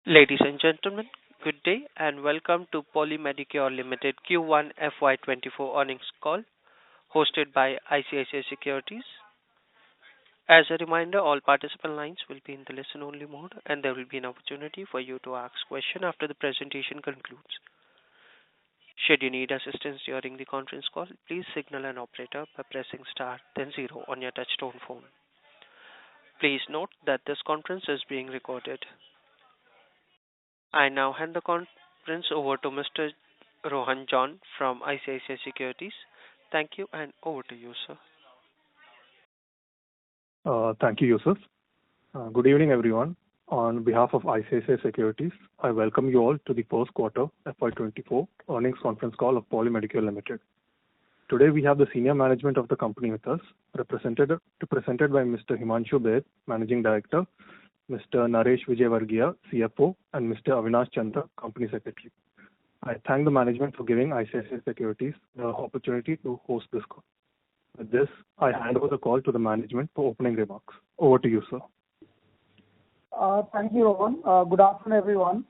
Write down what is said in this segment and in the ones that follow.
Ladies and gentlemen, good day and welcome to Medicure Limited Q1 FY24 earnings call hosted by ICICI Securities. As a reminder, all participant lines will be in the listen-only mode and there will be an opportunity for you to ask questions after the presentation concludes. Should you need assistance during the conference call, please signal an operator by pressing star then zero on your touchtone phone. Please note that this conference is being recorded. I now hand the conference over to Mr. Rohan John from ICICI Securities. Thank you, and over to you, sir. Thank you, Yusuf. Good evening, everyone. On behalf of ICICI Securities, I welcome you all to the first quarter FY24 earnings conference call of Medicure Limited. Today, we have the senior management of the company with us, represented by Mr. Himanshu Baid, Managing Director, Mr. Naresh Vijayvargiya, CFO, and Mr. Avinash Chandra, Company Secretary. I thank the management for giving ICICI Securities the opportunity to host this call. With this, I hand over the call to the management for opening remarks. Over to you, sir. Thank you, Rohan. Good afternoon, everyone.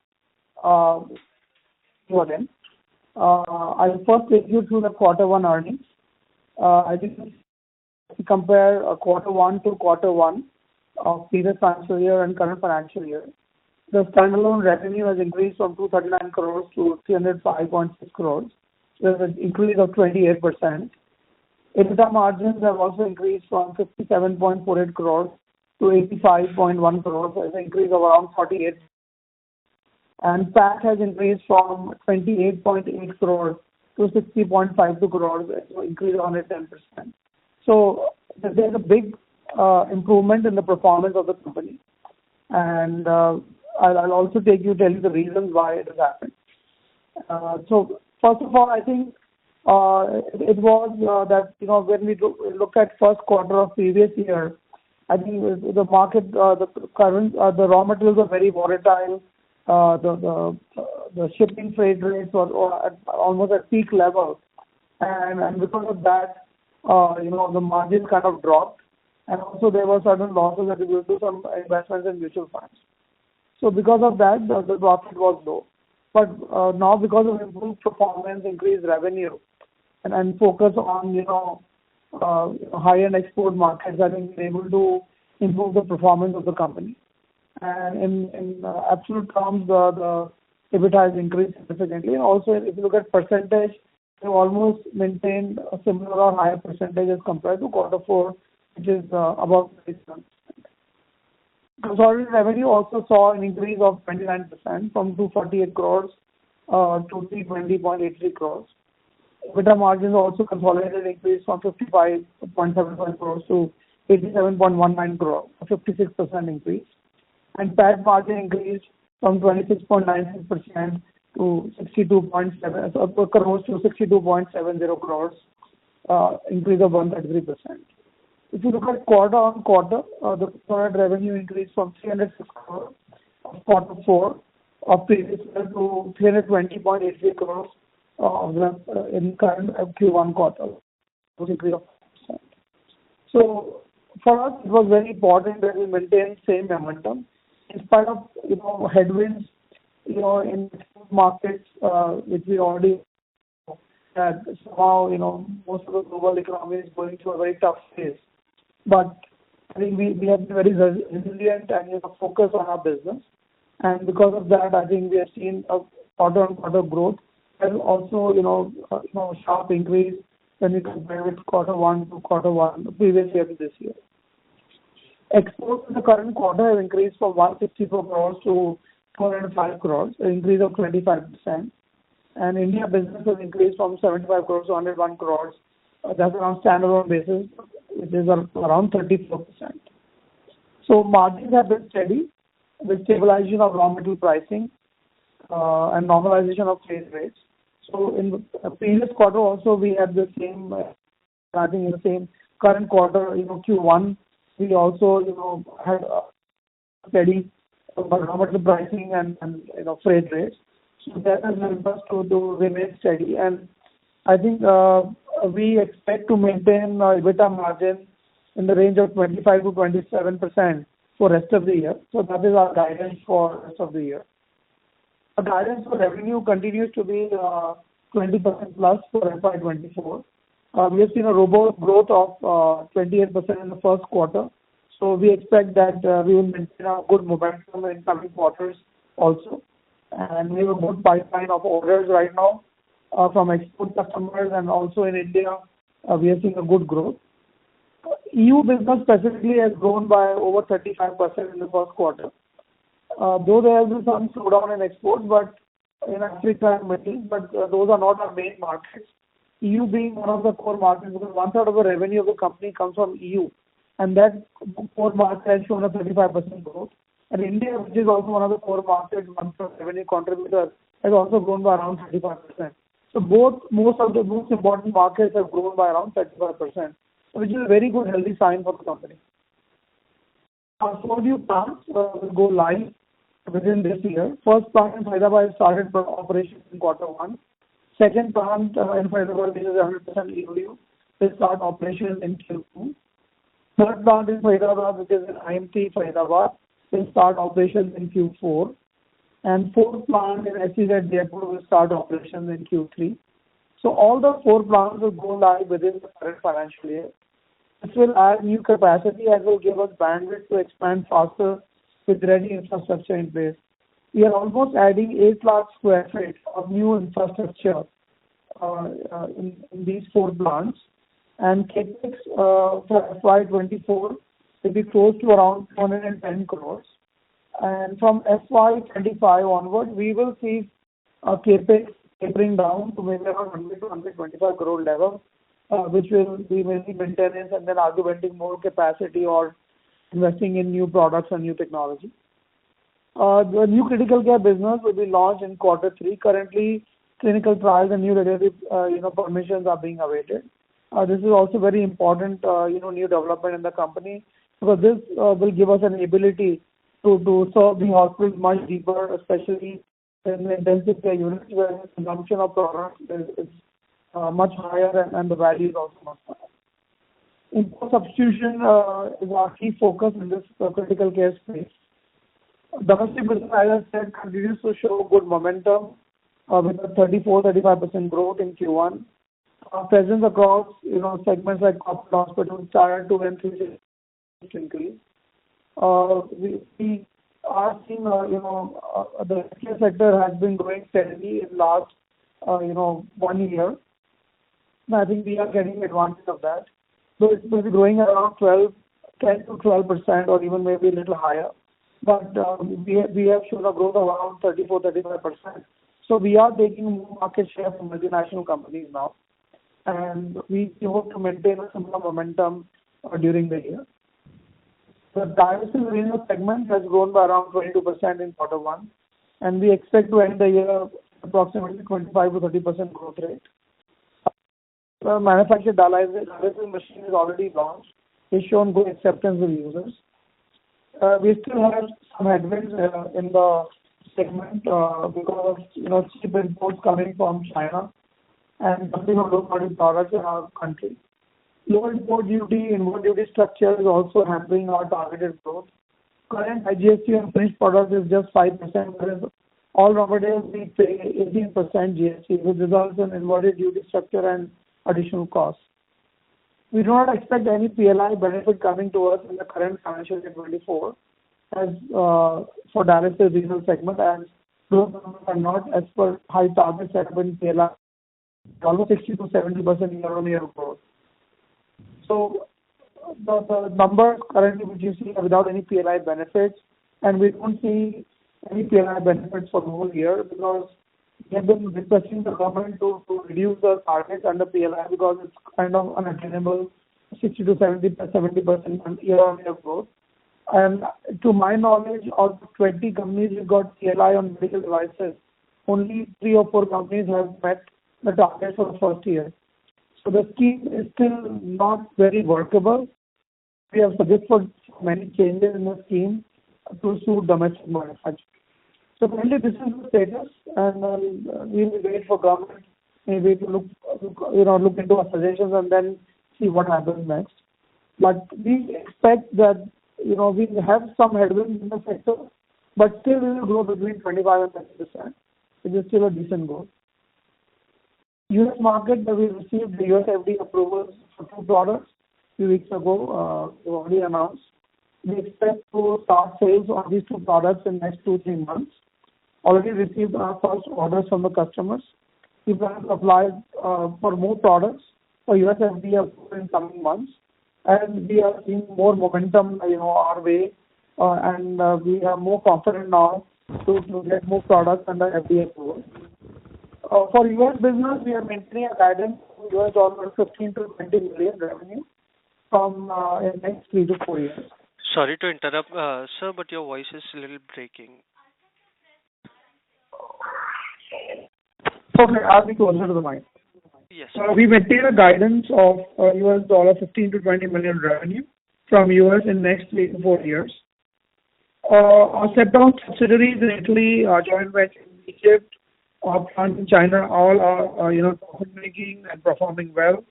Again. I'll first take you through the quarter one earnings. I think if we compare quarter one to quarter one of previous financial year and current financial year, the standalone revenue has increased from 239 crores to 305.6 crores. There's an increase of 28%. EBITDA margins have also increased from 57.48 crores to 85.1 crores. There's an increase of around 48%. And PAT has increased from 28.8 crores to 60.52 crores. It's an increase of 110%. So there's a big improvement in the performance of the company, and I'll also tell you the reasons why it has happened. So first of all, I think it was that when we look at first quarter of previous year, I think the market, the raw materials are very volatile. The shipping freight rates were almost at peak level, and because of that, the margin kind of dropped. And also there were certain losses that we will do some investments in mutual funds. So because of that, the profit was low. But now because of improved performance, increased revenue, and focus on high-end export markets, I think we're able to improve the performance of the company. And in absolute terms, the EBITDA has increased significantly. And also, if you look at percentage, we almost maintained a similar or higher percentage as compared to quarter four, which is about 37%. Consolidated revenue also saw an increase of 29% from 248 crores to 320.83 crores. EBITDA margins also consolidated increase from 55.75 crores to 87.19 crores, a 56% increase. And PAT margin increased from 26.96% to 62.7 crores to 62.70 crores, increase of 133%. If you look at quarter on quarter, the consolidated revenue increased from 306 crores of quarter four of previous year to 320.83 crores in current Q1 quarter. It was an increase of 5%. So for us, it was very important that we maintain same momentum in spite of headwinds in markets which we already had. Somehow most of the global economy is going through a very tough phase. But I think we have been very resilient and focused on our business. And because of that, I think we have seen a quarter-on-quarter growth and also, sharp increase when we compare with quarter one to quarter one, the previous year to this year. Exports in the current quarter have increased from 164 crores to 405 crores, an increase of 25%. And India business has increased from 75 crores to 101 crores. That's around standalone basis, which is around 34%. So margins have been steady with stabilization of raw material pricing and normalization of trade rates. So in the previous quarter also we had the same, I think in the same current quarter, Q1, we also, had steady raw material pricing and freight rates. So that has helped us to remain steady. And I think we expect to maintain EBITDA margin in the range of 25 to 27% for rest of the year. So that is our guidance for rest of the year. The guidance for revenue continues to be 20% plus for FY24. We have seen a robust growth of 28% in the first quarter. So we expect that we will maintain a good momentum in coming quarters also. And we have a good pipeline of orders right now from export customers, and also in India, we are seeing a good growth. EU business specifically has grown by over 35% in the first quarter. Though there has been some slowdown in exports, but in Africa and Middle East, but those are not our main markets. EU being one of the core markets, because one third of the revenue of the company comes from EU, and that core market has shown a 35% growth. And India, which is also one of the core markets, one third revenue contributor, has also grown by around 35%. So most of the most important markets have grown by around 35%, which is a very good, healthy sign for the company. Our 4 new plants will go live within this year. First plant in Hyderabad started operations in quarter 1. Second plant in Hyderabad, which is 100% EOU, will start operations in Q2. Third plant in Hyderabad, which is an IMT Hyderabad, will start operations in Q4. And fourth plant in SEZ Jaipur will start operations in Q3. So all the 4 plants will go live within the current financial year. This will add new capacity and will give us bandwidth to expand faster with ready infrastructure in place. We are almost adding 8 lakh square feet of new infrastructure in these 4 plants. And CapEx for FY24 will be close to around 210 crores. And from FY25 onward, we will see CapEx tapering down to maybe around 100 to 125 crore level, which will be mainly maintenance and then augmenting more capacity or investing in new products and new technology. The new critical care business will be launched in quarter 3. Currently, clinical trials and new regulatory permissions are being awaited. This is also very important new development in the company, because this will give us an ability to serve the hospitals much deeper, especially in the intensive care units where the consumption of products is much higher and the value is also much higher. Import substitution is our key focus in this critical care space. Domestic business, as I said, continues to show good momentum with a 34-35% growth in Q1. Presence across segments like corporate hospitals, Tier 2 and 3 increase. We are seeing the healthcare sector has been growing steadily in last 1 year. And I think we are getting advantage of that. So it's maybe growing around 10 to 12% or even maybe a little higher. But we have shown a growth of around 34-35%. So we are taking more market share from multinational companies now. And we hope to maintain a similar momentum during the year. The dialysis renal segment has grown by around 22% in quarter 1. And we expect to end the year approximately 25 to 30% growth rate. The manufactured dialysis machine is already launched. It's shown good acceptance with users. We still have some headwinds in the segment because of cheap imports coming from China and dumping of low-quality products in our country. Low import duty structure is also hampering our targeted growth. Current IGST on finished products is just 5%, whereas all raw materials we pay 18% GST, which results in inverted duty structure and additional costs. We do not expect any PLI benefit coming to us in the current financial year 24 as for dialysis renal segment, as those numbers are not as per high targets set up in PLI, almost 60 to 70% year-on-year growth. So the numbers currently which you see are without any PLI benefits, and we don't see any PLI benefits for the whole year because we have been requesting the government to reduce the targets under PLI because it's kind of unattainable, 60 to 70% year-on-year growth. And to my knowledge, of 20 companies who got PLI on medical devices, only 3 or 4 companies have met the target for the first year. So the scheme is still not very workable. We have suggested many changes in the scheme to suit domestic manufacturing. So currently this is the status, and we will wait for government maybe to look into our suggestions and then see what happens next. But we expect that we have some headwinds in the sector, but still we will grow between 25 and 30%. which is still a decent growth. US market, we received the US FDA approvals for 2 products few weeks ago, we already announced. We expect to start sales on these 2 products in next 2-3 months. Already received our first orders from the customers. We plan to apply for more products for US FDA in coming months, and we are seeing more momentum, our way, and we are more confident now to get more products under FDA approval. For US business, we are maintaining a guidance of $15 to 20 million revenue from in next 3 to 4 years. Sorry to interrupt, sir, but your voice is a little breaking. Okay, I'll be closer to the mic. Yes. We maintain a guidance of $15 to 20 million revenue from US in next 3 to 4 years. Our step-down subsidiaries in Italy, our joint venture in Egypt, our plant in China, all are profit making and performing well,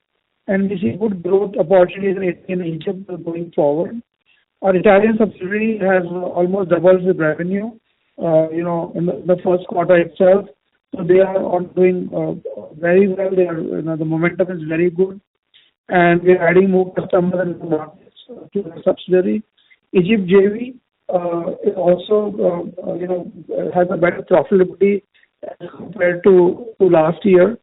and we see good growth opportunities in Egypt going forward. Our Italian subsidiary has almost doubled the revenue, in the first quarter itself. So they are all doing very well. They are, the momentum is very good, and we are adding more customers in the markets to the subsidiary. Egypt JV is also, has a better profitability as compared to last year.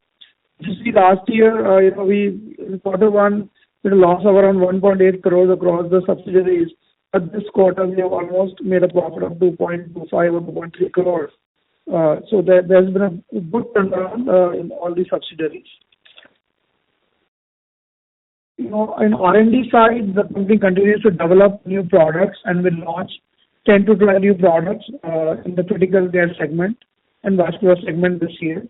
You see, last year, we in quarter one with a loss of around 1.8 crores across the subsidiaries. But this quarter, we have almost made a profit of 2.25 or 2.3 crores. So there's been a good turnaround in all the subsidiaries. In R&D side, the company continues to develop new products and will launch 10 to 12 new products in the critical care segment and vascular segment this year.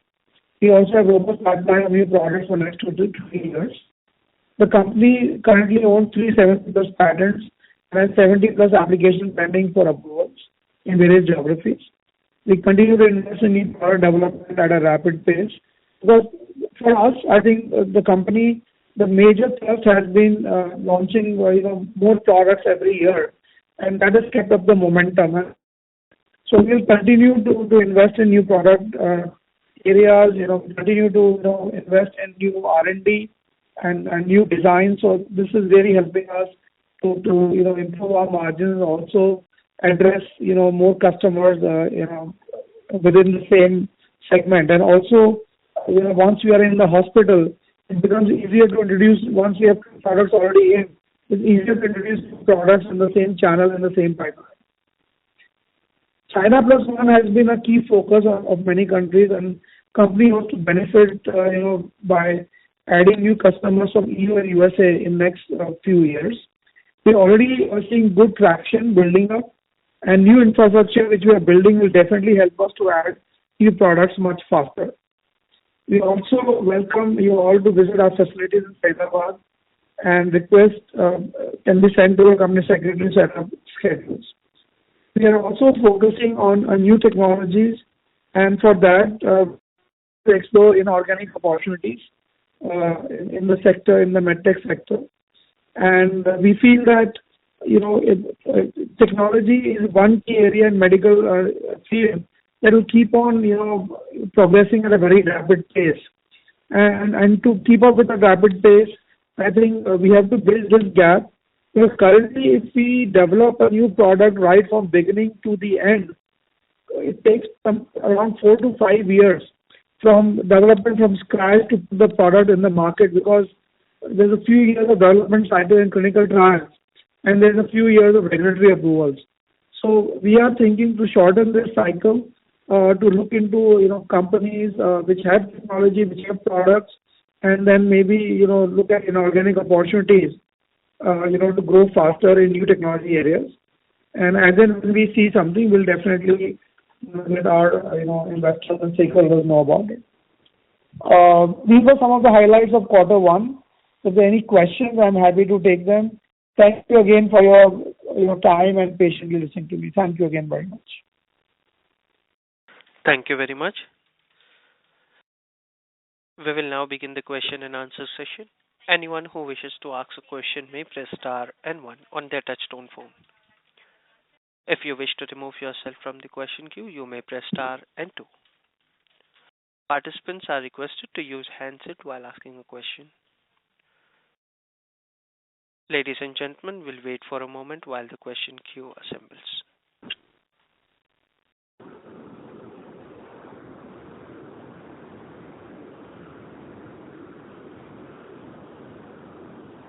We also have robust pipeline of new products for next 2 to 3 years. The company currently owns 370 plus patents and 70 plus applications pending for approvals in various geographies. We continue to invest in new product development at a rapid pace. Because for us, I think the company, the major thrust has been launching more products every year, and that has kept up the momentum. So we'll continue to invest in new product areas, continue to invest in new R&D and new designs. So this is really helping us to improve our margins, also address more customers within the same segment. And also once we are in the hospital, it becomes easier to introduce. Once we have products already in, it's easier to introduce products in the same channel, in the same pipeline. China Plus One has been a key focus of many countries, and company hopes to benefit by adding new customers from EU and USA in next few years. We already are seeing good traction building up, and new infrastructure which we are building will definitely help us to add new products much faster. We also welcome you all to visit our facilities in Hyderabad, and request can be sent to our company secretary to set up schedules. We are also focusing on new technologies, and for that, to explore inorganic opportunities in the sector, in the medtech sector. And we feel that technology is one key area in medical field that will keep on progressing at a very rapid pace. And to keep up with the rapid pace, I think we have to bridge this gap. Because currently, if we develop a new product right from beginning to the end, it takes around 4 to 5 years from development from scratch to put the product in the market, because there's a few years of development cycle in clinical trials, and there's a few years of regulatory approvals. So we are thinking to shorten this cycle, to look into companies which have technology, which have products, and then maybe look at inorganic opportunities to grow faster in new technology areas. And then when we see something, we'll definitely let our investors and stakeholders know about it. These are some of the highlights of quarter one. If there are any questions, I'm happy to take them. Thank you again for your time and patiently listening to me. Thank you again very much. Thank you very much. We will now begin the question and answer session. Anyone who wishes to ask a question may press star and one on their touchtone phone. If you wish to remove yourself from the question queue, you may press star and two. Participants are requested to use handset while asking a question. Ladies and gentlemen, we'll wait for a moment while the question queue assembles.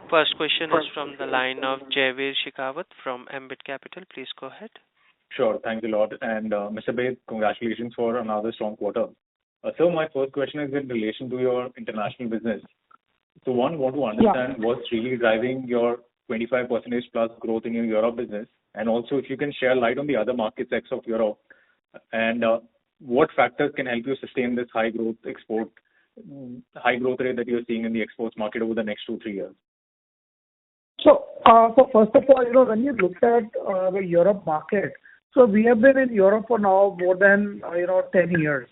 First question is from the line of Jaiveer Shekhawat from Ambit Capital. Please go ahead. Sure. Thank you a lot. And Mr. Baid, congratulations for another strong quarter. So my first question is in relation to your international business. So one, want to understand what's really driving your 25% plus growth in your Europe business, and also if you can share light on the other markets ex of Europe, and what factors can help you sustain this high growth rate that you're seeing in the exports market over the next 2-3 years. So first of all, when you look at the Europe market, so we have been in Europe for now more than 10 years.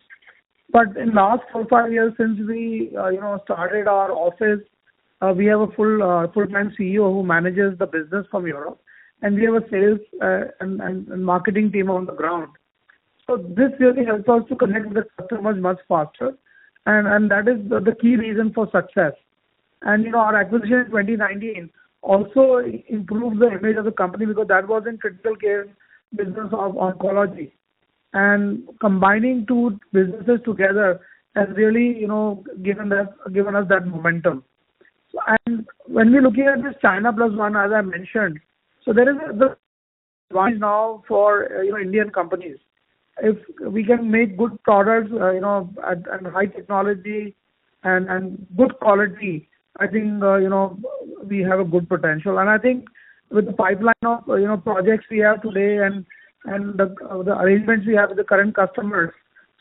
But in last 4-5 years since we started our office, we have a full-time CEO who manages the business from Europe, and we have a sales and marketing team on the ground. So this really helps us to connect with the customers much faster, and that is the key reason for success. And our acquisition in 2019 also improved the image of the company because that was in critical care business of oncology. And combining two businesses together has really, given us that momentum. So, and when we're looking at this China plus one, as I mentioned, so there is the advantage now for Indian companies. If we can make good products, and high technology and good quality, I think we have a good potential. And I think with the pipeline of projects we have today and the arrangements we have with the current customers,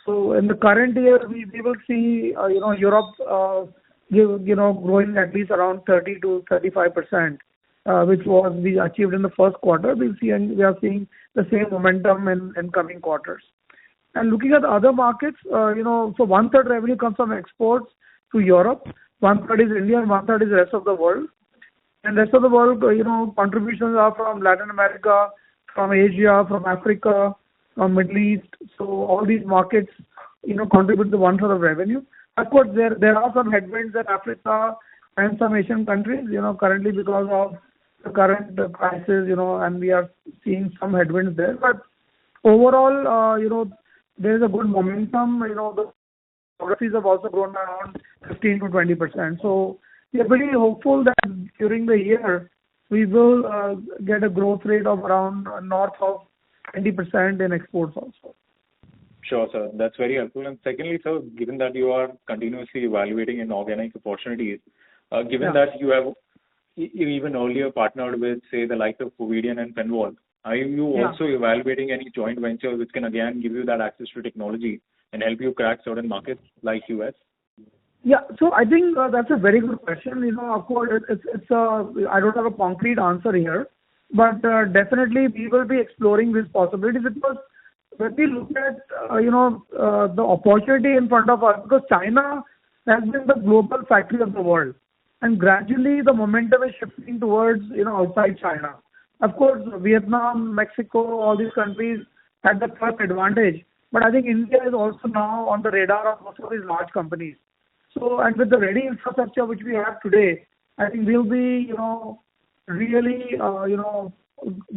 so in the current year we will see Europe growing at least around 30 to 35%, which we achieved in the first quarter. We are seeing the same momentum in coming quarters. And looking at other markets, so 1/3 revenue comes from exports to Europe, 1/3 is India, and 1/3 is the rest of the world. And rest of the world, contributions are from Latin America, from Asia, from Africa, from Middle East. So all these markets, contribute to 1/3 of revenue. Of course, there are some headwinds in Africa and some Asian countries, currently because of the current crisis, and we are seeing some headwinds there. But overall, there is a good momentum. The geographies have also grown by around 15 to 20%. So we are pretty hopeful that during the year we will get a growth rate of around north of 20% in exports also. Sure, sir. That's very helpful. And secondly, sir, given that you are continuously evaluating inorganic opportunities, given that you have even earlier partnered with, say, the likes of Covidian and Penwall, are you also evaluating any joint ventures which can again give you that access to technology and help you crack certain markets like US? Yeah, so I think that's a very good question. Of course, I don't have a concrete answer here, but definitely we will be exploring this possibility because when we look at the opportunity in front of us, because China has been the global factory of the world, and gradually the momentum is shifting towards outside China. Of course, Vietnam, Mexico, all these countries had the first advantage, but I think India is also now on the radar of most of these large companies. So, and with the ready infrastructure which we have today, I think we'll be, really,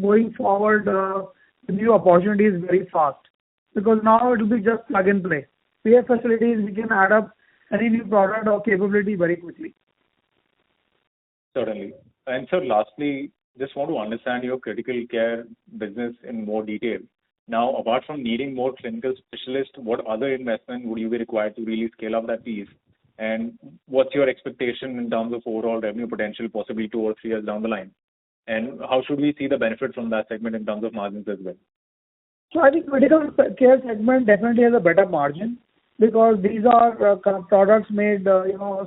going forward with new opportunities very fast. Because now it will be just plug and play. We have facilities, we can add up any new product or capability very quickly. Certainly. And sir, lastly, just want to understand your critical care business in more detail. Now, apart from needing more clinical specialists, what other investment would you be required to really scale up that piece? And what's your expectation in terms of overall revenue potential, possibly 2 or 3 years down the line? And how should we see the benefit from that segment in terms of margins as well? So I think critical care segment definitely has a better margin because these are products made,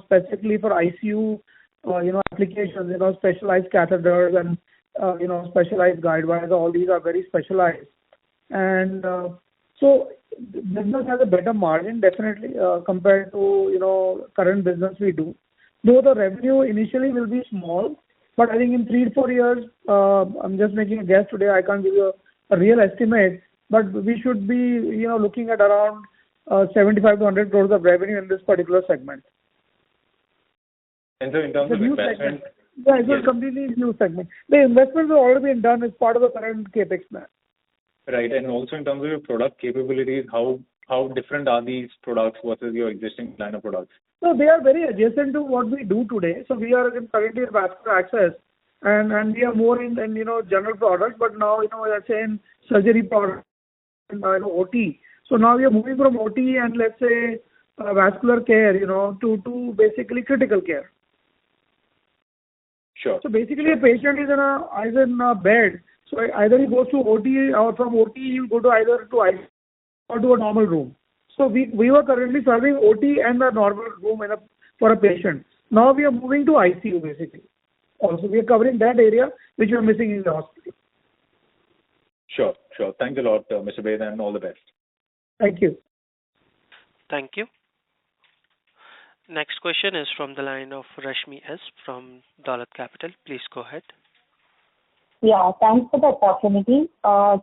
specifically for ICU, applications, specialized catheters and, specialized guide wires. All these are very specialized. And so business has a better margin definitely compared to, current business we do. Though the revenue initially will be small, but I think in 3 to 4 years, I'm just making a guess today, I can't give you a real estimate, but we should be, looking at around 75 to 100 crores of revenue in this particular segment. And so in terms The of new investment, segment. Yeah, it's yes. a completely new segment. The investments have already been done as part of the current capex plan. Right. And also in terms of your product capabilities, how different are these products versus your existing line of products? So they are very adjacent to what we do today. So we are currently in vascular access, and we are more in general products. But now let's say in surgery products, and OT. So now we are moving from OT and let's say vascular care, to basically critical care. Sure. So basically, a patient is in a bed. So either he goes to OT, or from OT you go to either to ICU or to a normal room. So we were currently serving OT and a normal room for a patient. Now we are moving to ICU basically. Also, we are covering that area which we are missing in the hospital. Sure. Thanks a lot, Mr. Bed, and all the best. Thank you. Thank you. Next question is from the line of Rashmi S. from Dolat Capital. Please go ahead. Yeah, thanks for the opportunity.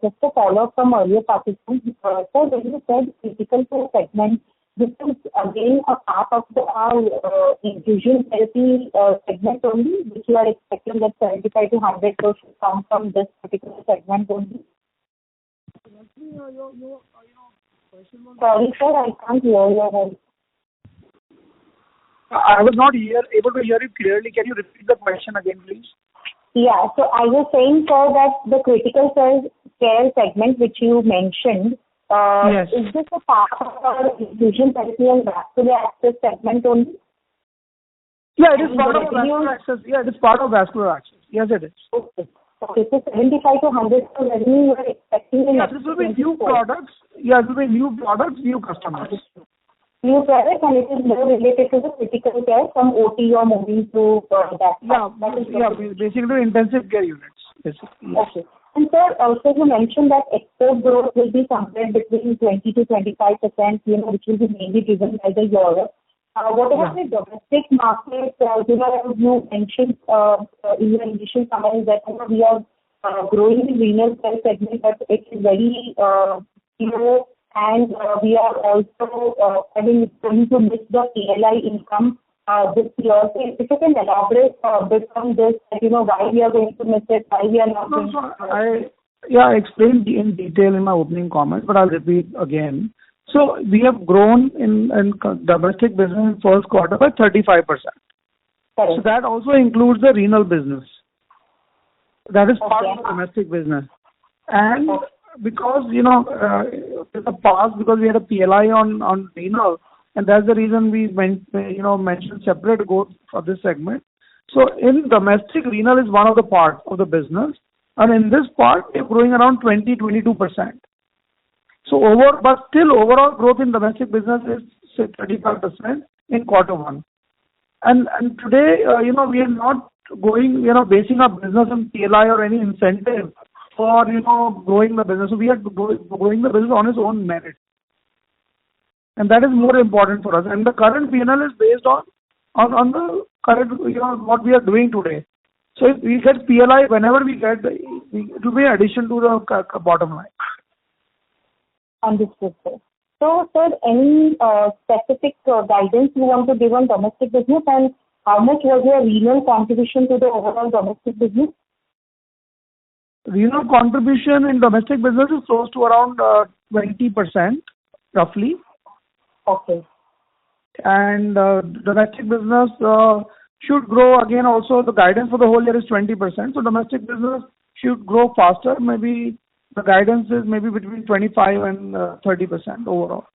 Just a follow-up from earlier participants. So when you said critical care segment, this is again a part of our infusion therapy segment only, which you are expecting that 75 to 100 crores should come from this particular segment only? Sorry, sir, I can't hear you well. I was not able to hear you clearly. Can you repeat the question again, please? Yeah, so I was saying, sir, that the critical care segment which you mentioned, Yes. is this a part of our infusion therapy and vascular access segment only? Yeah, it is part of vascular access. Yeah, it is part of vascular access. Yes, it is. Okay, so 75 to 100 crore revenue you are expecting in this will be new products. Yeah, it will be new products, new customers. New products, and it is more related to the critical care from OT or moving to that. Basically intensive care units. Basically. Yes. Okay. And sir, also you mentioned that export growth will be somewhere between 20 to 25%, which will be mainly driven by the Europe. What about the domestic market? You mentioned in your initial comments that we are growing in renal cell segment, but it is very low, and we are also going to miss the PLI income this year. So if you can elaborate a bit on this, why we are going to miss it, why we are not going to. I explained in detail in my opening comments, but I'll repeat again. So we have grown in domestic business in first quarter by 35%. Correct. So that also includes the renal business. That is part of the domestic business. And because, in the past, because we had a PLI on renal, and that's the reason we mentioned separate growth for this segment. So in domestic, renal is one of the parts of the business. And in this part, we're growing around 20-22%. So but still overall growth in domestic business is say 35% in quarter one. And today, we are not going, basing our business on PLI or any incentive for, growing the business. So we are growing the business on its own merit. And that is more important for us. And the current P&L is based on the current, what we are doing today. So if we get PLI, whenever we get, it will be an addition to the bottom line. Understood, sir. So, sir, any specific guidance you want to give on domestic business, and how much was your renal contribution to the overall domestic business? Renal contribution in domestic business is close to around 20%, roughly. Okay. And domestic business should grow again. Also, the guidance for the whole year is 20%. So domestic business should grow faster. Maybe the guidance is maybe between 25 and 30% overall.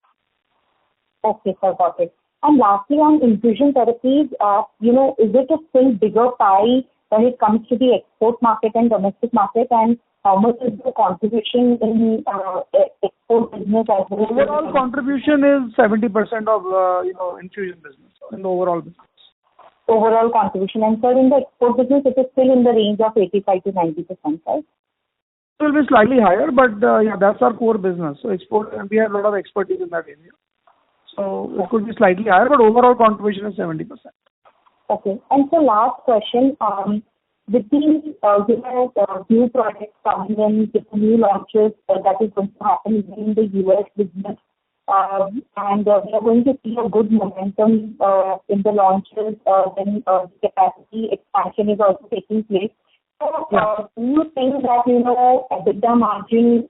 Okay, sir, got it. And lastly, on infusion therapies, is it a still bigger pie when it comes to the export market and domestic market, and how much is the contribution in export business as well? Overall contribution is 70% of infusion business in the overall business. Overall contribution, and sir, in the export business, it is still in the range of 85 to 90%, right? It will be slightly higher, but that's our core business. So export, and we have a lot of expertise in that area. So it could be slightly higher, but overall contribution is 70%. Okay. And so last question, with these new projects coming in, with the new launches that is going to happen in the US business, and we are going to see a good momentum in the launches, then the capacity expansion is also taking place. So, do you think that, EBITDA margin,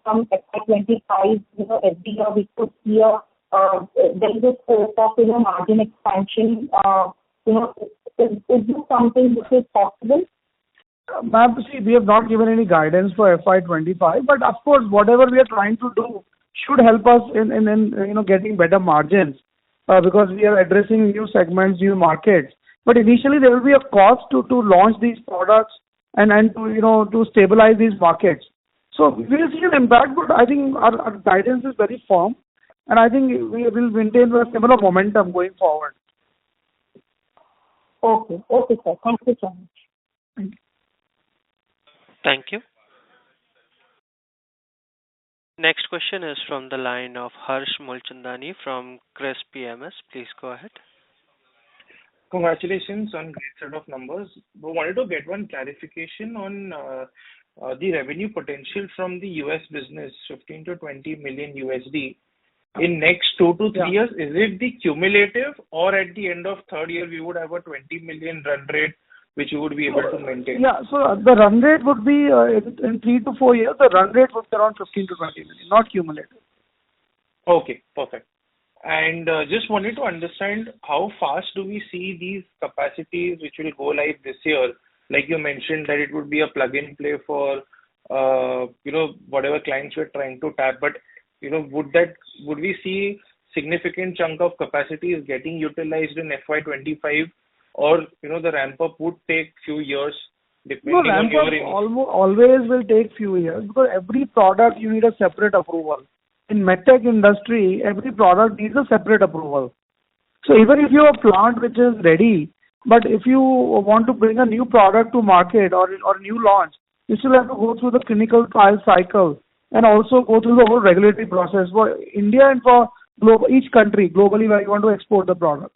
from FY25, every year we could see there is a scope of, margin expansion, is this something which is possible? Ma'am, see, we have not given any guidance for FY25, but of course, whatever we are trying to do should help us in getting better margins, because we are addressing new segments, new markets. But initially, there will be a cost to launch these products and to stabilize these markets. So we will see an impact, but I think our guidance is very firm, and I think we will maintain a similar momentum going forward. Okay, sir. Thank you so much. Thank you. Thank you. Next question is from the line of Harsh Mulchandani from Chris PMS. Please go ahead. Congratulations on great set of numbers. We wanted to get one clarification on the revenue potential from the US business, 15 to 20 million USD. In next 2 to 3 years, is it the cumulative, or at the end of third year we would have a 20 million run rate which you would be able to maintain? Yeah, so the run rate would be in 3 to 4 years. The run rate would be around 15 to 20 million, not cumulative. Okay, perfect. And just wanted to understand how fast do we see these capacities which will go live this year? Like you mentioned that it would be a plug and play for whatever clients we're trying to tap. But would we see significant chunk of capacity is getting utilized in FY25, or the ramp up would take few years depending on your... always will take few years, because every product you need a separate approval. In medtech industry, every product needs a separate approval. So even if you have a plant which is ready, but if you want to bring a new product to market or new launch, you still have to go through the clinical trial cycle and also go through the whole regulatory process for India and for each country globally where you want to export the product.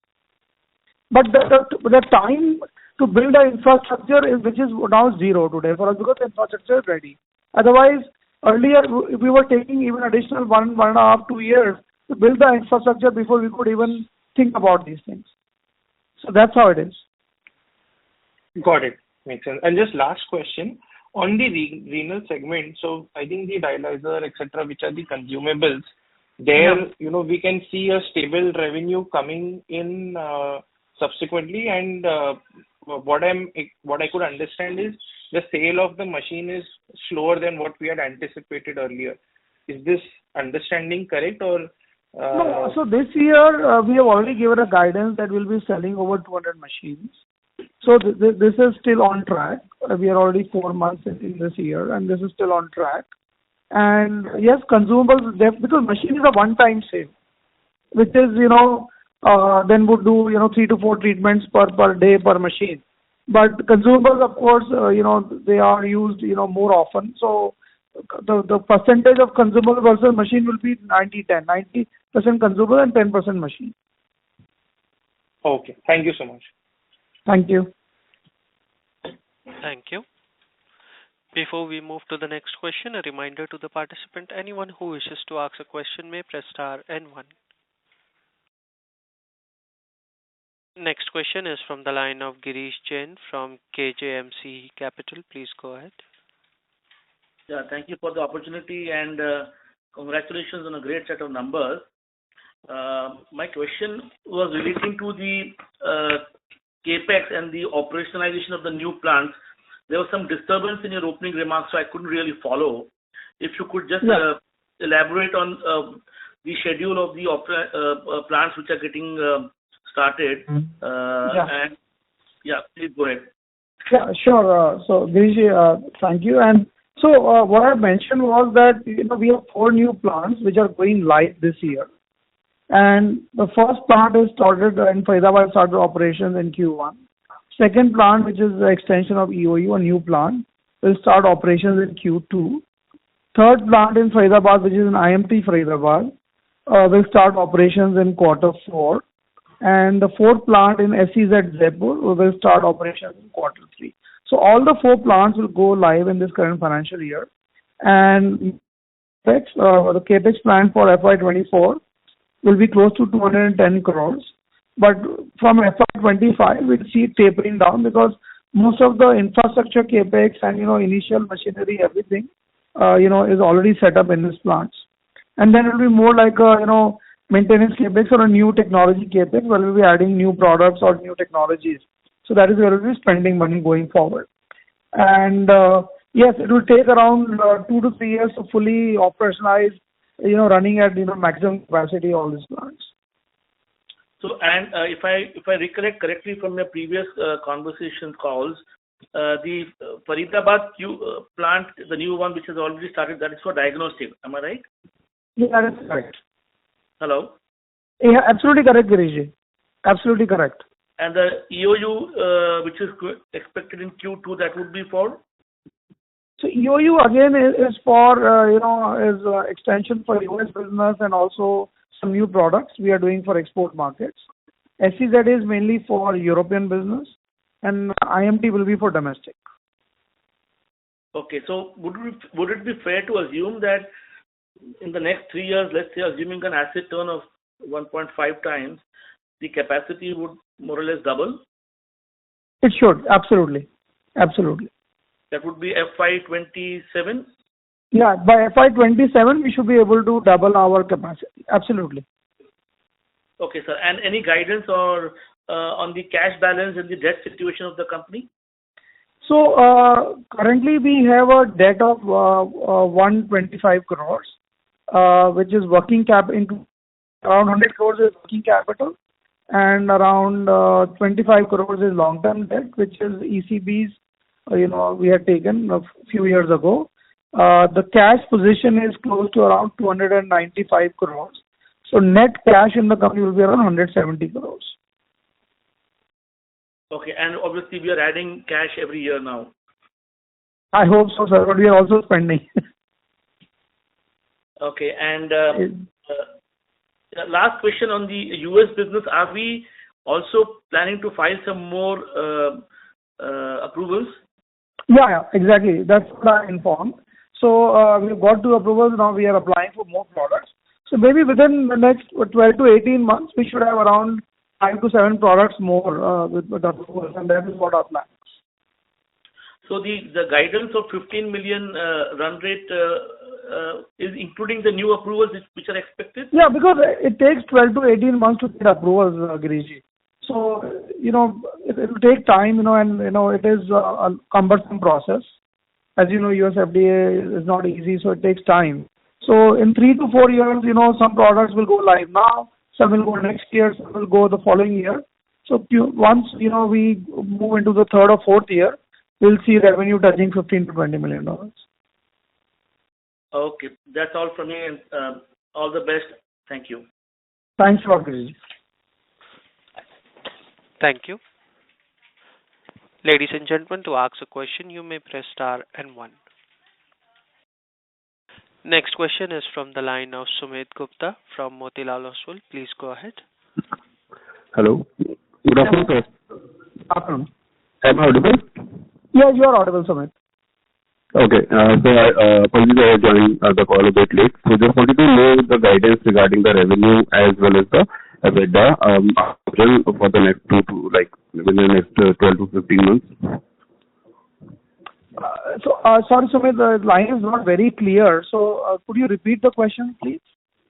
But the time to build an infrastructure which is now zero today for us, because the infrastructure is ready. Otherwise, earlier we were taking even additional 1.5, 2 years to build the infrastructure before we could even think about these things. So that's how it is. Got it. Makes sense. And just last question on the renal segment. So I think the dialyzer, etc., which are the consumables, there we can see a stable revenue coming in subsequently, and what I could understand is the sale of the machine is slower than what we had anticipated earlier. Is this understanding correct, or? No, so this year we have already given a guidance that we'll be selling over 200 machines. So this is still on track. We are already 4 months in this year, and this is still on track. And yes, consumables, because machine is a one-time sale, which is, then would do, 3 to 4 treatments per day per machine. But consumables, of course, they are used, more often. So the percentage of consumable versus machine will be 90-10, 90% consumable and 10% machine. Okay. Thank you so much. Thank you. Thank you. Before we move to the next question, a reminder to the participant, anyone who wishes to ask a question may press star and 1. Next question is from the line of Girish Jain from KJMC Capital. Please go ahead. Yeah, thank you for the opportunity, and congratulations on a great set of numbers. My question was relating to the capex and the operationalization of the new plants. There was some disturbance in your opening remarks, so I couldn't really follow. If you could just elaborate on the schedule of the plants which are getting started. And please go ahead. Yeah, sure. So Girish, thank you. And so what I mentioned was that we have 4 new plants which are going live this year. And the first plant is started in Faridabad, started operations in Q1. Second plant, which is the extension of EOU, a new plant, will start operations in Q2. Third plant in Faridabad, which is an IMT Faridabad, will start operations in Q4. And the fourth plant in SEZ Jaipur will start operations in Q3. So all the 4 plants will go live in this current financial year. And CapEx, the CapEx plan for FY24 will be close to 210 crores. But from FY25, we'll see it tapering down because most of the infrastructure CapEx and, initial machinery, everything, is already set up in these plants. And then it'll be more like a, maintenance CapEx or a new technology CapEx where we'll be adding new products or new technologies. So that is where we'll be spending money going forward. And yes, it will take around 2 to 3 years to fully operationalize, running at, maximum capacity all these plants. So, and if I recollect correctly from your previous conversation calls, the Faridabad plant, the new one which has already started, that is for diagnostic. Am I right? Yeah, that is correct. Hello? Yeah, absolutely correct, Giriji. Absolutely correct. And the EOU, which is expected in Q2, that would be for? So EOU again is for, is extension for US business and also some new products we are doing for export markets. SEZ is mainly for European business and IMT will be for domestic. Okay, so would it be fair to assume that in the next 3 years, let's say assuming an asset turn of 1.5 times, the capacity would more or less double? It should, absolutely. Absolutely. That would be FY27? Yeah, by FY27, we should be able to double our capacity. Absolutely. Okay, sir. And any guidance or on the cash balance and the debt situation of the company? So, currently we have a debt of 125 crores, which is working cap into around 100 crores is working capital and around 25 crores is long-term debt, which is ECBs, we had taken a few years ago. The cash position is close to around 295 crores. So net cash in the company will be around 170 crores. Okay, and obviously we are adding cash every year now. I hope so, sir, but we are also spending. Okay, and last question on the US business. Are we also planning to file some more approvals? Yeah, exactly. That's what I informed. So we've got 2 approvals. Now we are applying for more products. So maybe within the next 12 to 18 months, we should have around 5 to 7 products more with approvals, and that is what our plan is. So the guidance of 15 million run rate is including the new approvals which are expected? Yeah, because it takes 12 to 18 months to get approvals, Giriji. So, it will take time, and, it is a cumbersome process. As you know, US FDA is not easy, so it takes time. So in 3 to 4 years, some products will go live now, some will go next year, some will go the following year. So once, we move into the 3rd or 4th year, we'll see revenue touching $15 to $20 million. Okay, that's all from me, and all the best. Thank you. Thanks a lot, Giriji. Thank you. Ladies and gentlemen, to ask a question, you may press star and 1. Next question is from the line of Sumit Gupta from Motilal Oswal. Please go ahead. Hello. Good afternoon, sir. Afternoon. Am I audible? Yes, you are audible, Sumit. Okay. So apologies, I joined the call a bit late. So just wanted to know the guidance regarding the revenue as well as the EBITDA for the next within the next 12 to 15 months. Sorry, Sumit, the line is not very clear. So could you repeat the question, please?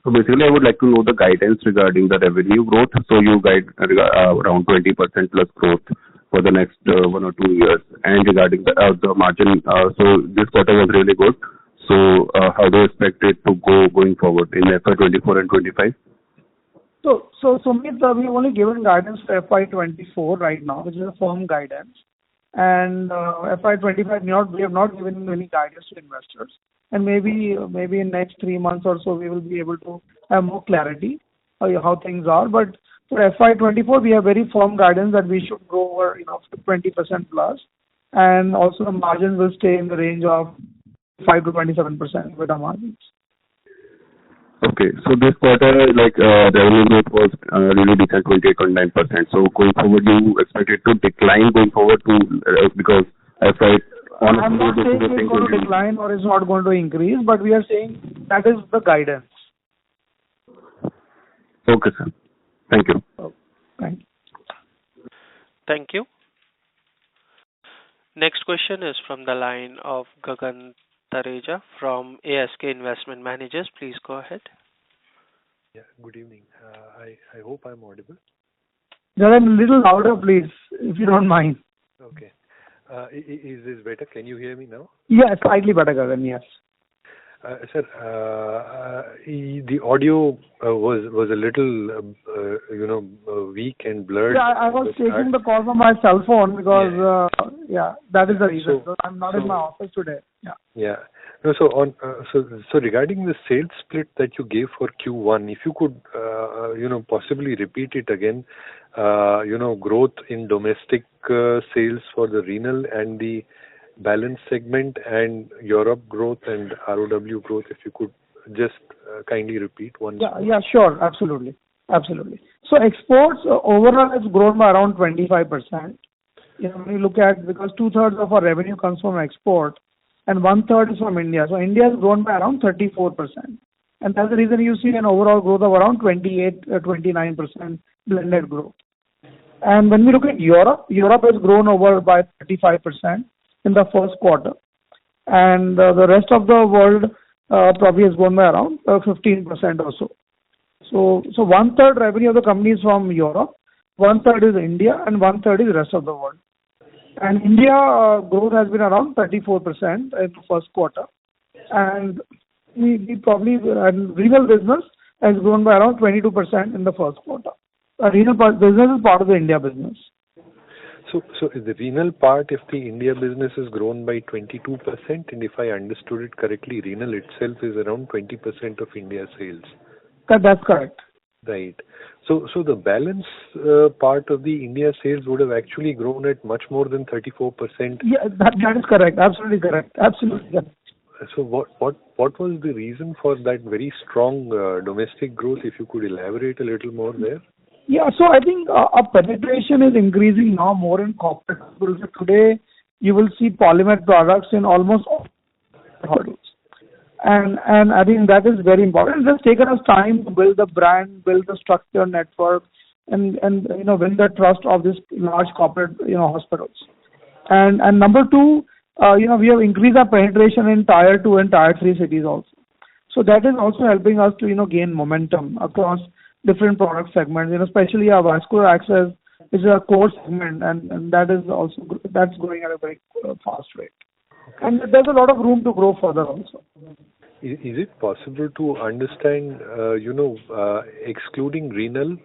So basically, I would like to know the guidance regarding the revenue growth. So you guide around 20% plus growth for the next 1 or 2 years. And regarding the margin, so this quarter was really good. So how do you expect it to go going forward in FY24 and 25? So Sumit, we've only given guidance for FY24 right now, which is a firm guidance. And FY25, we have not given any guidance to investors. And maybe in next 3 months or so, we will be able to have more clarity how things are. But for FY24, we have very firm guidance that we should grow over 20% plus. And also the margins will stay in the range of 5 to 27% with our margins. Okay. So this quarter, revenue growth was really decent, 28.9%. So going forward, you expect it to decline going forward because on a I'm not saying it's going to sequential? decline or it's not going to increase, but we are saying that is the guidance. Okay, sir. Thank you. Thank you. Thank you. Next question is from the line of Gagan Tareja from ASK Investment Managers. Please go ahead. Yeah, good evening. I hope I'm audible. Gagan, a little louder, please, if you don't mind. Okay. Is this better? Can you hear me now? Yeah, slightly better, Gagan, yes. Sir, the audio was a little, weak and blurred. Yeah, I was taking the call from my cell phone because, that is the reason. So I'm not in my office today. Yeah. Yeah. No, so regarding the sales split that you gave for Q1, if you could, possibly repeat it again, growth in domestic sales for the renal and the balance segment and Europe growth and ROW growth, if you could just kindly repeat once. Yeah, sure. Absolutely. So exports overall has grown by around 25%. When you look at, because 2/3 of our revenue comes from export and 1/3 is from India. So India has grown by around 34%. And that's the reason you see an overall growth of around 29% blended growth. And when we look at Europe has grown over by 35% in the first quarter. And the rest of the world probably has grown by around 15% or so. So 1/3 revenue of the company is from Europe, 1/3 is India, and 1/3 is the rest of the world. And India growth has been around 34% in the first quarter. And we probably, and renal business has grown by around 22% in the first quarter. Renal business is part of the India business. So the renal part, if the India business has grown by 22%, and if I understood it correctly, renal itself is around 20% of India's sales. That's correct. Right. So the balance part of the India sales would have actually grown at much more than 34%. Yeah, that is correct. Absolutely correct. So what was the reason for that very strong domestic growth? If you could elaborate a little more there. Yeah, so I think our penetration is increasing now more in corporate hospitals. Today, you will see polymer products in almost all hospitals. And I think that is very important. It's just taken us time to build the brand, build the structure, network, and win the trust of this large corporate hospitals. And number two, we have increased our penetration in tier 2 and tier 3 cities also. So that is also helping us to gain momentum across different product segments. Especially our vascular access is a core segment, and that's growing at a very fast rate. And there's a lot of room to grow further also. Is it possible to understand, excluding renal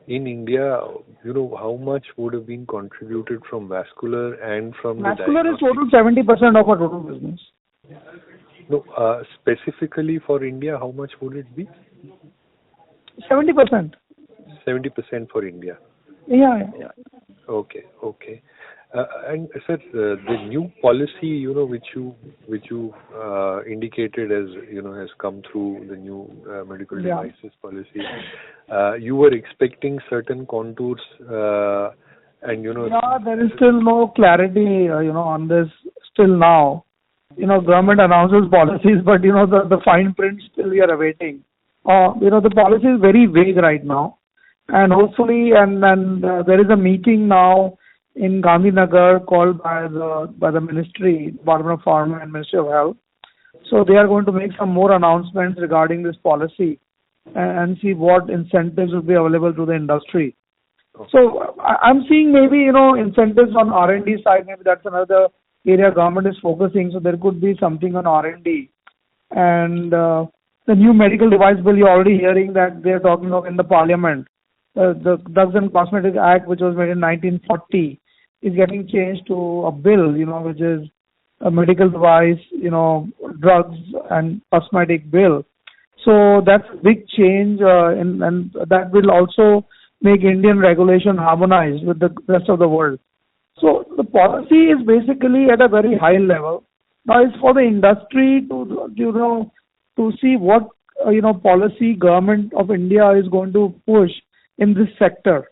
in India, how much would have been contributed from vascular and from vascular is total 70% of our total business. No, specifically for India, how much would it be? 70%. 70% for India. Yeah. Okay. And sir, the new policy, which you indicated as has come through, the new medical devices policy. You were expecting certain contours, and Yeah, there is still no clarity, on this still now. Government announces policies, but the fine print still we are awaiting. The policy is very vague right now, and hopefully, and there is a meeting now in Gandhinagar called by the Ministry, Department of Pharma and Ministry of Health. So they are going to make some more announcements regarding this policy and see what incentives will be available to the industry. Okay. So I'm seeing maybe incentives on R&D side. Maybe that's another area government is focusing. So there could be something on R&D, and the new medical device bill, you're already hearing that they're talking of in the parliament. The Drugs and Cosmetics Act, which was made in 1940, is getting changed to a bill, which is a medical device, drugs and cosmetic bill. So that's a big change, and that will also make Indian regulation harmonized with the rest of the world. So the policy is basically at a very high level. Now it's for the industry to see what policy government of India is going to push in this sector,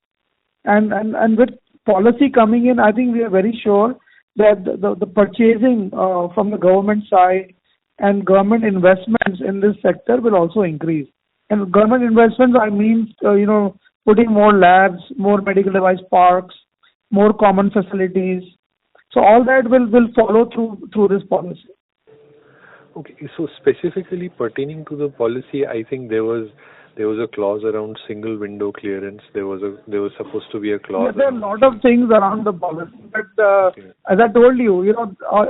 and with policy coming in, I think we are very sure that the purchasing from the government side and government investments in this sector will also increase. And government investments, I mean, putting more labs, more medical device parks, more common facilities. So all that will follow through this policy. Okay. So specifically pertaining to the policy, I think there was a clause around single window clearance. There was supposed to be a clause. Yes, there are a lot of things around the policy, but as I told you,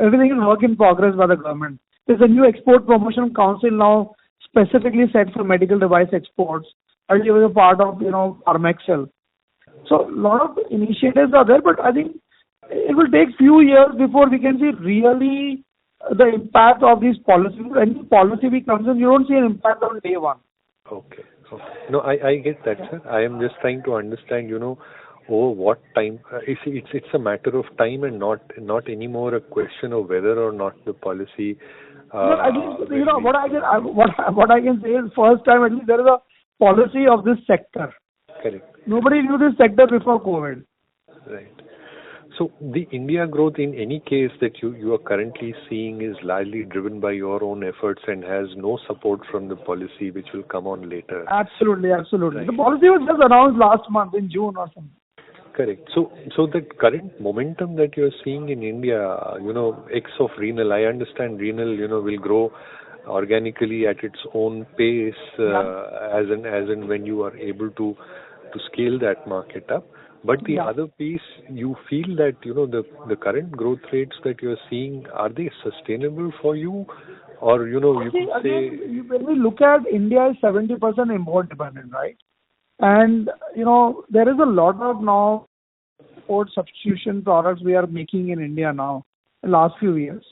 everything is work in progress by the government. There's a new export promotion council now specifically set for medical device exports. Earlier was a part of Armexel. So a lot of initiatives are there, but I think it will take few years before we can see really the impact of these policies. Any policy we comes in, you don't see an impact on day one. Okay. No, I get that, sir. I am just trying to understand, over what time. It's a matter of time and not anymore a question of whether or not the policy. But at least, what I can say is, first time at least there is a policy of this sector. Correct. Nobody knew this sector before COVID. Right. So the India growth in any case that you are currently seeing is largely driven by your own efforts and has no support from the policy which will come on later. Absolutely. Right. The policy was just announced last month in June or something. Correct. So the current momentum that you're seeing in India, X of renal, I understand renal, will grow organically at its own pace as and when you are able to scale that market up. But the other piece, you feel that, the current growth rates that you're seeing, are they sustainable for you? Or, you could say... Again, when we look at India is 70% import dependent, right? And, there is a lot of now import substitution products we are making in India now, in the last few years.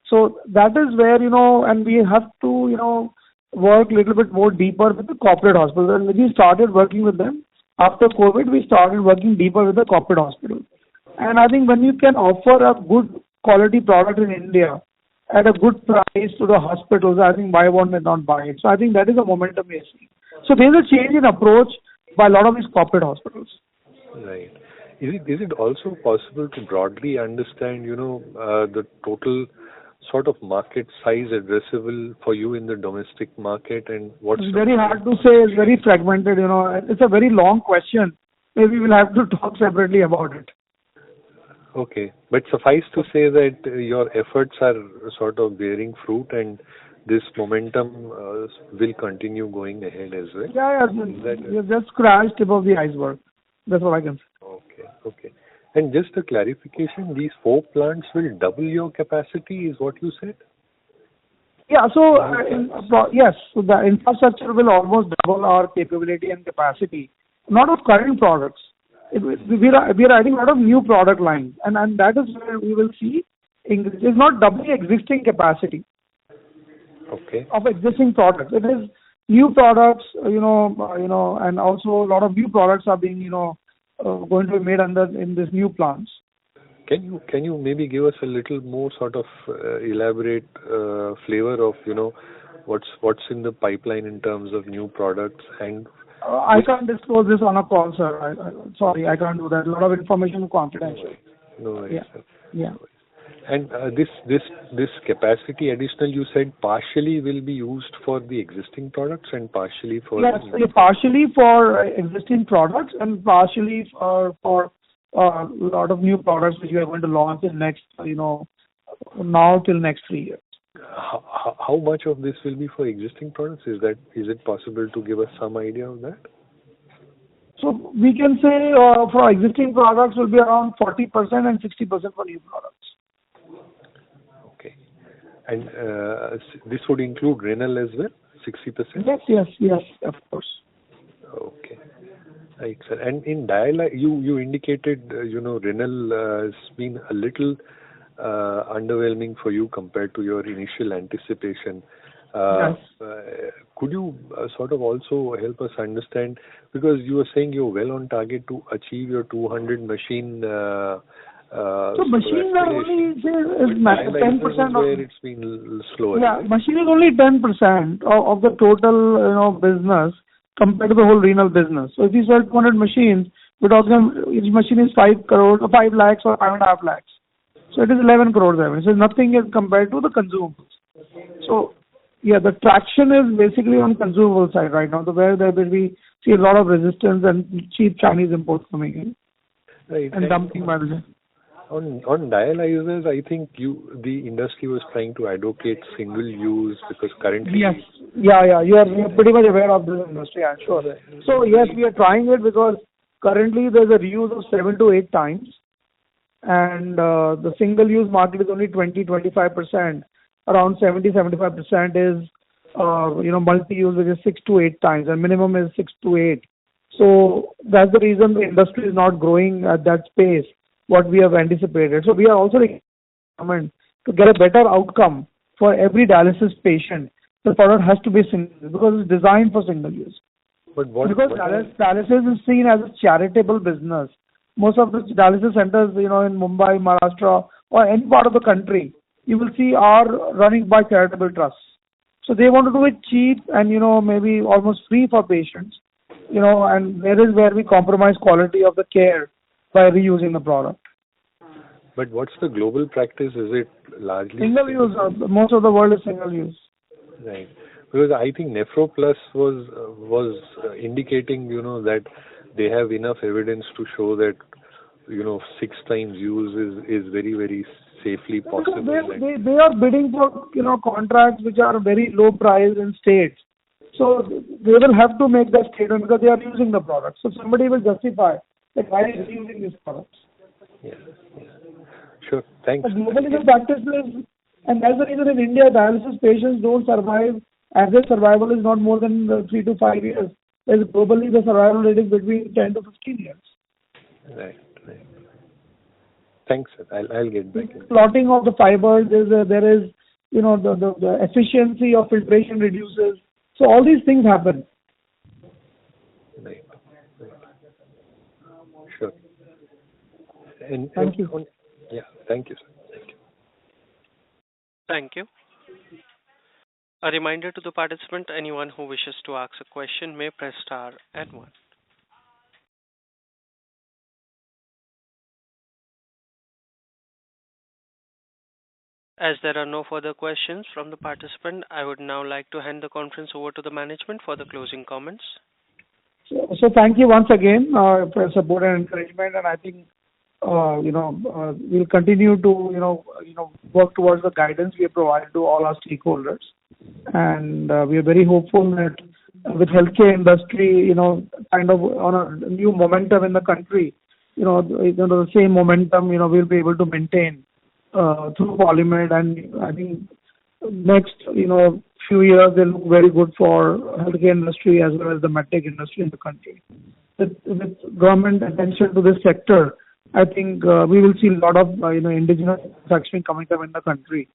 So that is where, and we have to, work a little bit more deeper with the corporate hospitals. And when we started working with them, after COVID, we started working deeper with the corporate hospitals. And I think when you can offer a good quality product in India at a good price to the hospitals, I think why won't they not buy it? So I think that is a momentum we are seeing. So there is a change in approach by a lot of these corporate hospitals. Right. Is it also possible to broadly understand, the total sort of market size addressable for you in the domestic market and what's... It's very hard to say. It's very fragmented, It's a very long question. Maybe we'll have to talk separately about it. Okay. But suffice to say that your efforts are sort of bearing fruit and this momentum will continue going ahead as well. Yeah. You've just scratched above the iceberg. That's what I can say. Okay. And just a clarification, these 4 plants will double your capacity, is what you said? Yeah. So, yes. So the infrastructure will almost double our capability and capacity. Not of current products. We are adding a lot of new product lines, and that is where we will see. It's not doubling existing capacity. Okay. Of existing products. It is new products, and also a lot of new products are being, going to be made in these new plants. Can you maybe give us a little more sort of elaborate flavor of what's in the pipeline in terms of new products and... I can't disclose this on a call, sir. Sorry, I can't do that. A lot of information is confidential. No worries, sir. Yeah. And this capacity additional, you said partially will be used for the existing products and partially for... Yes, partially for existing products and partially for a lot of new products which we are going to launch in next, now till next 3 years. How much of this will be for existing products? Is it possible to give us some idea of that? So we can say for existing products will be around 40% and 60% for new products. Okay. And this would include renal as well, 60%? Yes, of course. Okay. Right, sir. And in dialogue, you indicated, renal has been a little underwhelming for you compared to your initial anticipation. Yes. Could you sort of also help us understand, because you were saying you're well on target to achieve your 200 machine. So machines are only 10% of where it's been slower. Yeah, right? Machine is only 10% of the total business compared to the whole renal business. So if you sell 200 machines, we're talking each machine is 5 crores or 5 lakhs or 5.5 lakhs. So it is 11 crores revenue. So nothing is compared to the consumables. So yeah, the traction is basically on consumable side right now, where we see a lot of resistance and cheap Chinese imports coming in. Right. And dumping by the On dialyzers, I think the industry was trying to advocate single use because currently. Yes. Yeah. You are pretty much aware of this industry, I'm sure. So yes, we are trying it because currently there's a reuse of 7 to 8 times, and the single use market is only 20-25%. Around 70-75% is multi-use, which is 6 to 8 times, and minimum is 6 to 8. So that's the reason the industry is not growing at that pace what we have anticipated. So we are also requiring to get a better outcome for every dialysis patient. The product has to be single because it's designed for single use. But dialysis is seen as a charitable business. Most of the dialysis centers, in Mumbai, Maharashtra, or any part of the country, you will see are running by charitable trusts. So they want to do it cheap and, maybe almost free for patients, and there is where we compromise quality of the care by reusing the product. But what's the global practice? Is it largely single use? Most of the world is single use. Right. Because I think NephroPlus was indicating, that they have enough evidence to show that, 6 times use is very, very safely possible. They are bidding for, contracts which are very low price in states. So they will have to make that statement because they are using the product. So somebody will justify that why is using these products. Yeah. Sure. Thanks. But globally the practice is, and that's the reason in India dialysis patients don't survive. Average survival is not more than 3 to 5 years. Whereas globally the survival rate is between 10 to 15 years. Right. Thanks, sir. I'll get back. Clotting of the fibers, there is the efficiency of filtration reduces. So all these things happen. Right. Sure. Thank you. Yeah. Thank you, sir. Thank you. A reminder to the participant, anyone who wishes to ask a question may press star and 1. As there are no further questions from the participant, I would now like to hand the conference over to the management for the closing comments. So thank you once again for support and encouragement, and I think we'll continue to work towards the guidance we have provided to all our stakeholders, and we are very hopeful that with healthcare industry kind of on a new momentum in the country, the same momentum we'll be able to maintain through Polymed, and I think next few years they look very good for healthcare industry as well as the medtech industry in the country. With government attention to this sector, I think we will see a lot of indigenous manufacturing coming up in the country,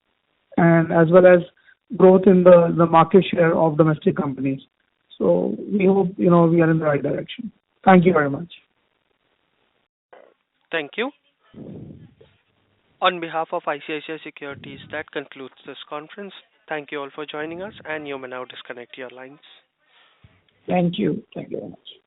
and as well as growth in the market share of domestic companies. So we hope we are in the right direction. Thank you very much. Thank you. On behalf of ICICI Securities, that concludes this conference. Thank you all for joining us, and you may now disconnect your lines. Thank you. Thank you very much.